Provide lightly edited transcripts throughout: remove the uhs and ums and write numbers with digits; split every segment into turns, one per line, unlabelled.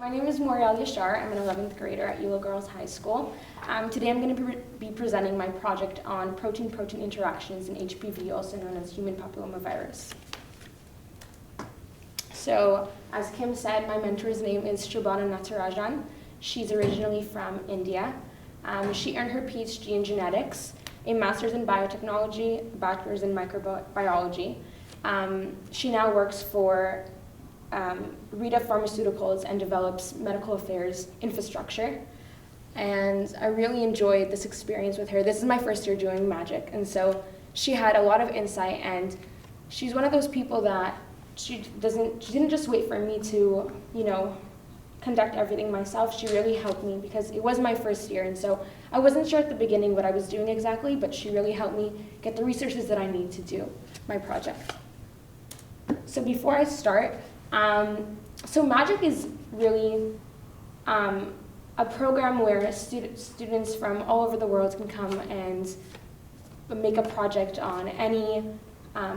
My name is Moryel. I'm an 11th grader at YULA Girls High School. Today I'm going to be presenting my project on protein-protein interactions in HPV, also known as human papillomavirus. So, as Kim said, my mentor's name is Shobhana Natarajan. She's originally from India. She earned her PhD in genetics, a master's in biotechnology, a bachelor's in microbiology. She now works for Rita Pharmaceuticals and develops medical affairs infrastructure. And I really enjoyed this experience with her. This is my first year doing magic, and so she had a lot of insight, and she's one of those people that she didn't just wait for me to, conduct everything myself. She really helped me because it was my first year, and so I wasn't sure at the beginning what I was doing exactly, but she really helped me get the resources that I need to do my project. So before I start, so magic is really a program where students from all over the world can come and make a project on any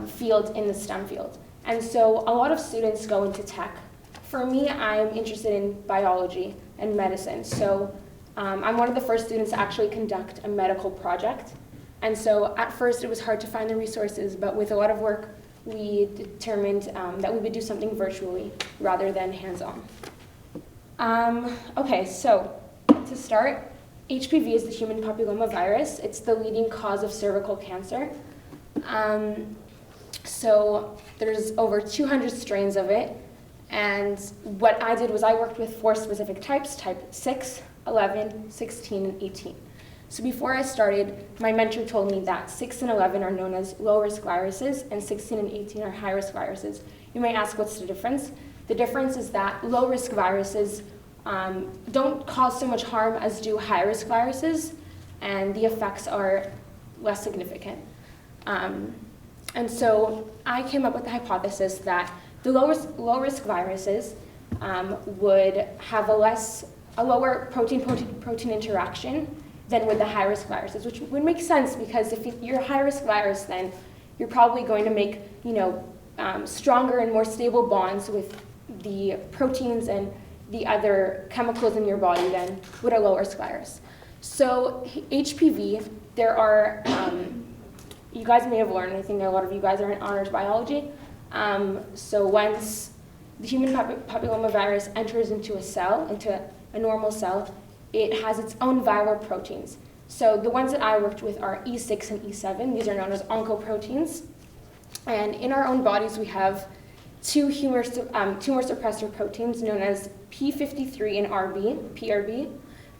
field in the STEM field. And so a lot of students go into tech. For me, I'm interested in biology and medicine. So I'm one of the first students to actually conduct a medical project. And so at first it was hard to find the resources, but with a lot of work, we determined that we would do something virtually rather than hands-on. Okay, so to start, HPV is the human papillomavirus. It's the leading cause of cervical cancer. So there's over 200 strains of it, and what I did was I worked with 4 specific types, type 6, 11, 16, and 18. So before I started, my mentor told me that 6 and 11 are known as low-risk viruses, and 16 and 18 are high-risk viruses. You may ask, what's the difference? The difference is that low-risk viruses don't cause so much harm as do high-risk viruses, and the effects are less significant. And so I came up with the hypothesis that the low-risk viruses would have a lower protein-protein interaction than with the high-risk viruses, which would make sense because if you're a high-risk virus, then you're probably going to make stronger and more stable bonds with the proteins and the other chemicals in your body than with a low-risk virus. So HPV, there are, you guys may have learned, I think a lot of you guys are in honors biology. So once the human papillomavirus enters into a cell, into a normal cell, it has its own viral proteins. So the ones that I worked with are E6 and E7. These are known as oncoproteins. And in our own bodies, we have 2 tumor suppressor proteins known as P53 and PRB.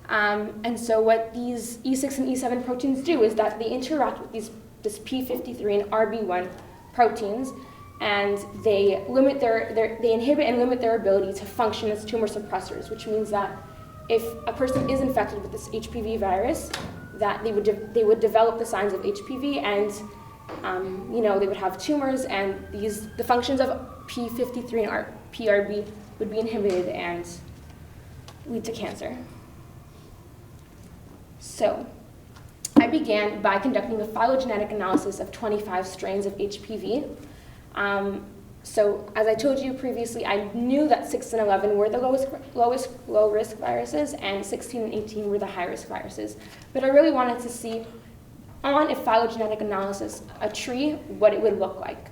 And so what these E6 and E7 proteins do is that they interact with this P53 and RB1 proteins, and they inhibit and limit their ability to function as tumor suppressors, which means that if a person is infected with this HPV virus, that they would develop the signs of HPV, and they would have tumors, and the functions of P53 and PRB would be inhibited and lead to cancer. So I began by conducting a phylogenetic analysis of 25 strains of HPV. So as I told you previously, I knew that 6 and 11 were the low-risk viruses, and 16 and 18 were the high-risk viruses. But I really wanted to see, on a phylogenetic analysis, a tree, what it would look like.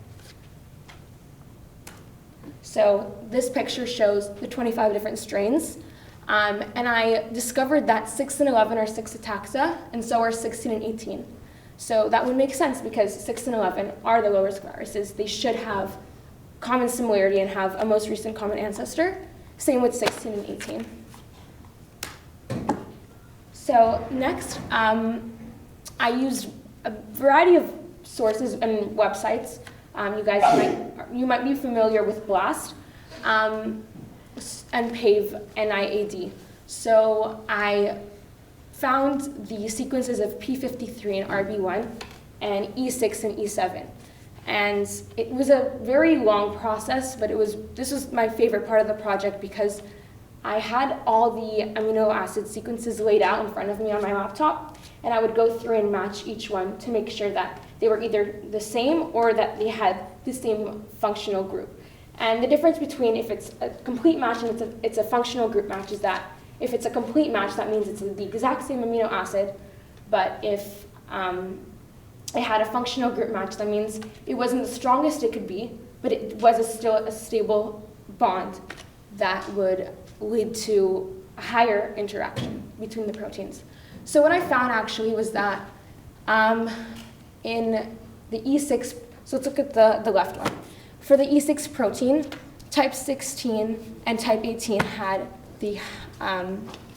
So this picture shows the 25 different strains. And I discovered that 6 and 11 are 6 ataxa, and so are 16 and 18. So that would make sense because 6 and 11 are the low-risk viruses. They should have common similarity and have a most recent common ancestor. Same with 16 and 18. So next, I used a variety of sources and websites. You might be familiar with BLAST and PAVE, NIAD. So I found the sequences of P53 and RB1 and E6 and E7. And it was a very long process, but this was my favorite part of the project because I had all the amino acid sequences laid out in front of me on my laptop, and I would go through and match each one to make sure that they were either the same or that they had the same functional group. And the difference between if it's a complete match and it's a functional group match is that if it's a complete match, that means it's the exact same amino acid, but if it had a functional group match, that means it wasn't the strongest it could be, but it was still a stable bond that would lead to a higher interaction between the proteins. So what I found actually was that in the E6, so let's look at the left one. For the E6 protein, type 16 and type 18 had the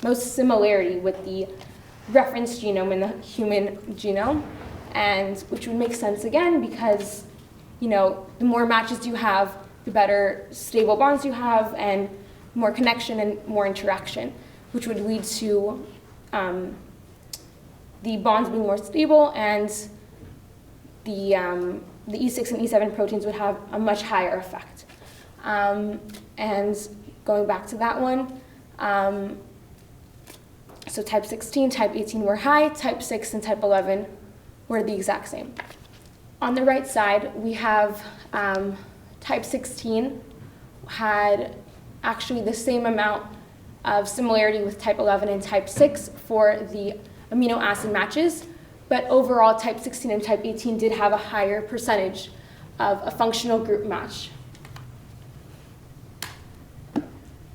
most similarity with the reference genome in the human genome, and which would make sense again because, you know, the more matches you have, the better stable bonds you have, and more connection and more interaction, which would lead to the bonds being more stable, and the E6 and E7 proteins would have a much higher effect. And going back to that one, so type 16, type 18 were high, type 6 and type 11 were the exact same. On the right side, we have type 16 had actually the same amount of similarity with type 11 and type 6 for the amino acid matches, but overall type 16 and type 18 did have a higher percentage of a functional group match.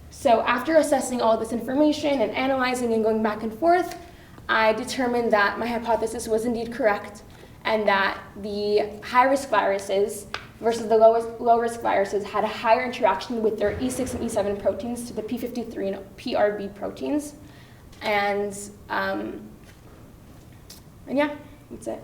So after assessing all this information and analyzing and going back and forth, I determined that my hypothesis was indeed correct, and that the high-risk viruses versus the low-risk viruses had a higher interaction with their E6 and E7 proteins to the P53 and PRB proteins. And yeah, that's it.